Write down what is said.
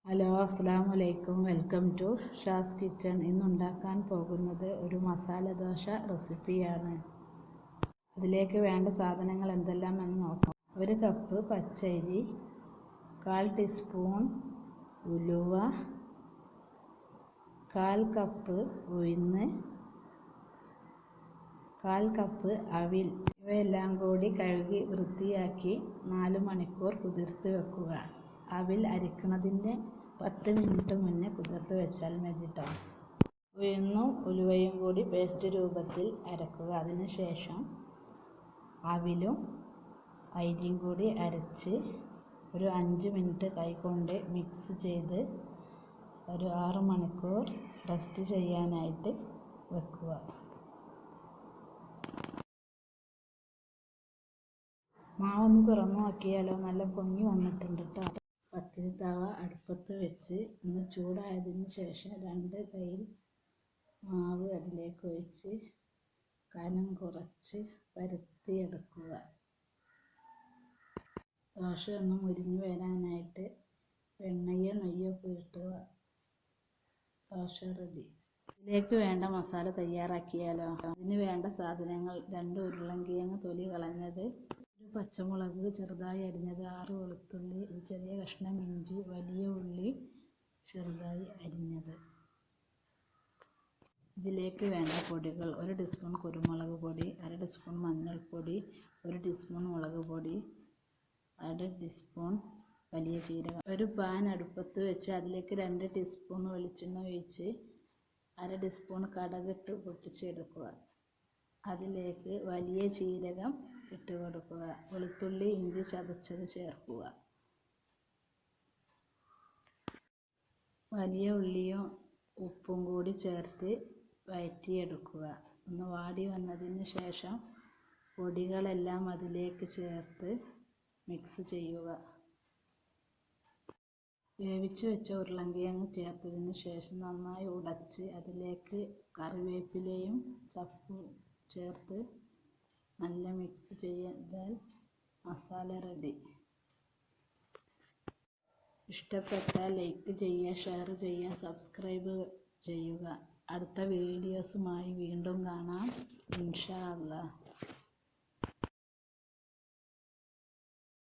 Hello, അസ്സലാമു അലൈക്കും. Welcome to Shaz kitchen. ഇന്നുണ്ടാക്കാൻ പോകുന്നത് ഒരു മസാല ദോശ റെസിപ്പിയാണ്. അതിലേക്ക് വേണ്ട സാധനങ്ങൾ എന്തെല്ലാമെന്ന് നോക്കാം. 1 കപ്പ് പച്ചരി, 1/4 ടീസ്പൂൺ ഉലുവ, 1/4 കപ്പ് ഉഴുന്ന്, 1/4 കപ്പ് അവിൽ. ഇവയെല്ലാം കൂടി കഴുകി വൃത്തിയാക്കി 4 മണിക്കൂർ കുതിർത്ത് വെക്കുക. അവിൽ അരിക്കുന്നതിന് 10 മിനിറ്റ് മുന്നേ കുതിർത്ത് വെച്ചാൽ മതി ട്ടോ. ഉഴുന്നും ഉലുവയും കൂടി പേസ്റ്റ് രൂപത്തിൽ അരക്കുക. അതിനുശേഷം അവിലും അരിയും കൂടി അരച്ച് ഒരു 5 മിനിറ്റ് കൈകൊണ്ട് മിക്സ് ചെയ്ത് ഒരു 6 മണിക്കൂർ റെസ്റ്റ് ചെയ്യാനായിട്ട് വെക്കുക. മാവൊന്ന് തുറന്നു നോക്കിയാലോ, നല്ല പൊങ്ങി വന്നിട്ടുണ്ട് ട്ടോ. പത്തിരി തവ അടുപ്പത്ത് വെച്ച് ഒന്ന് ചൂടായതിന് ശേഷം 2 കൈയിൽ മാവ് അതിലേക്ക് ഒഴിച്ച് കനം കുറച്ച് പരത്തിയെടുക്കുക. ദോശ ഒന്ന് മുരിഞ്ഞു വരാനായിട്ട് എണ്ണയോ നെയ്യോ പുരട്ടുക. ദോശ റെഡി. ഇതിലേക്ക് വേണ്ട മസാല തയ്യാറാക്കിയാലോ. അതിന് വേണ്ട സാധനങ്ങൾ: 2 ഉരുളൻകിഴങ്ങ് തൊലി കളഞ്ഞത്, 1 പച്ചമുളക് ചെറുതായി അരിഞ്ഞത്, 6 വെളുത്തുള്ളി, ചെറിയ കഷ്ണം ഇഞ്ചി, വലിയ ഉള്ളി ചെറുതായി അരിഞ്ഞത്. ഇതിലേക്ക് വേണ്ട പൊടികൾ: 1 ടീസ്പൂൺ കുരുമുളക് പൊടി, 1/2 ടീസ്പൂൺ മഞ്ഞൾപ്പൊടി, 1 ടീസ്പൂൺ മുളക് പൊടി, 1/2 ടീസ്പൂൺ വലിയ ജീരകം. ഒരു പാൻ അടുപ്പത്ത് വെച്ച് അതിലേക്ക് 2 ടീസ്പൂൺ വെളിച്ചെണ്ണ ഒഴിച്ച് 1/2 ടീസ്പൂൺ കടുകിട്ട് പൊട്ടിച്ചെടുക്കുക. അതിലേക്ക് വലിയ ജീരകം ഇട്ട് കൊടുക്കുക. വെളുത്തുള്ളി ഇഞ്ചി ചതച്ചത് ചേർക്കുക. വലിയ ഉള്ളിയും ഉപ്പും കൂടി ചേർത്ത് വഴറ്റിയെടുക്കുക. ഒന്ന് വാടി വന്നതിന് ശേഷം പൊടികളെല്ലാം അതിലേക്ക് ചേർത്ത് മിക്സ് ചെയ്യുക. വേവിച്ച് വെച്ച ഉരുളൻകിഴങ്ങ് ചേർത്തതിന് ശേഷം നന്നായി ഉടച്ച് അതിലേക്ക് കറിവേപ്പിലയും ചപ്പും ചേർത്ത് നല്ല മിക്സ് ചെയ്താൽ മസാല റെഡി. ഇഷ്ടപ്പെട്ടാൽ ലൈക്ക് ചെയ്യുക, ഷെയർ ചെയ്യുക, സബ്സ്ക്രൈബ് ചെയ്യുക. അടുത്ത വീഡിയോസുമായി വീണ്ടും കാണാം. ഇൻഷാ അല്ലാഹ്.